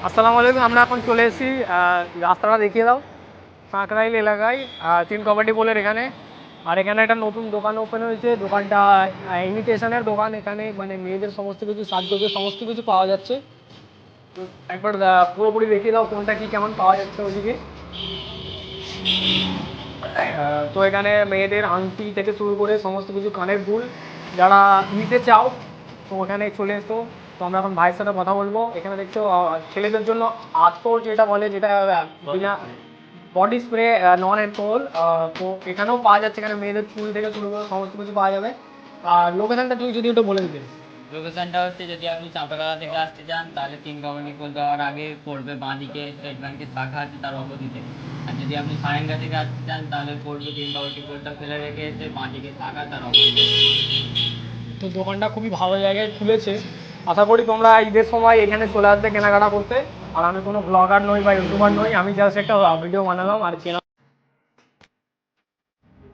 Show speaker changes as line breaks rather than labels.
আসসালামু আলাইকুম। আমরা এখন চলে এসেছি, রাস্তাটা দেখিয়ে দাও, কাঁকরাইল এলাকায় 3 কবাডি বলের এখানে। আর এখানে একটা নতুন দোকান ওপেন হয়েছে। দোকানটা ইমিটেশনের দোকান। এখানে মানে মেয়েদের সমস্ত কিছু, সাজগোজের সমস্ত কিছু পাওয়া যাচ্ছে। তো একবার পুরোপুরি দেখিয়ে দাও কোনটা কি কেমন পাওয়া যাচ্ছে ওইদিকে। তো এখানে মেয়েদের আংটি থেকে শুরু করে সমস্ত কিছু, কানের দুল, যারা নিতে চাও তো ওখানে চলে এসো। তো আমরা এখন ভাইয়ের সাথে কথা বলবো। এখানে দেখছো ছেলেদের জন্য আতর যেটা বলে, যেটা বিনা বডি স্প্রে, নন অ্যালকোহল। তো এখানেও পাওয়া যাচ্ছে। এখানে মেয়েদের চুল থেকে শুরু করে সমস্ত কিছু পাওয়া যাবে। আর লোকেশনটা তুই যদি একটু বলে দিতে।
লোকেশনটা হচ্ছে, যদি আপনি চাঁপাতলা থেকে আসতে চান তাহলে 3 কলোনি যাওয়ার আগে পড়বে বাঁদিকে স্টেট ব্যাংকের শাখা আছে তার অপোজিটে। আর যদি আপনি সারেঙ্গা থেকে আসতে চান তাহলে পড়বে 3 কলোনি ফেলে রেখে এসে বাঁদিকে শাখা তার অপোজিটে।
তো দোকানটা খুবই ভালো জায়গায় খুলেছে। আশা করি তোমরা ঈদের সময় এখানে চলে আসবে কেনাকাটা করতে। আর আমি কোনো ব্লগার নই বা ইউটিউবার নই, আমি জাস্ট একটা ভিডিও বানালাম আর কেনা।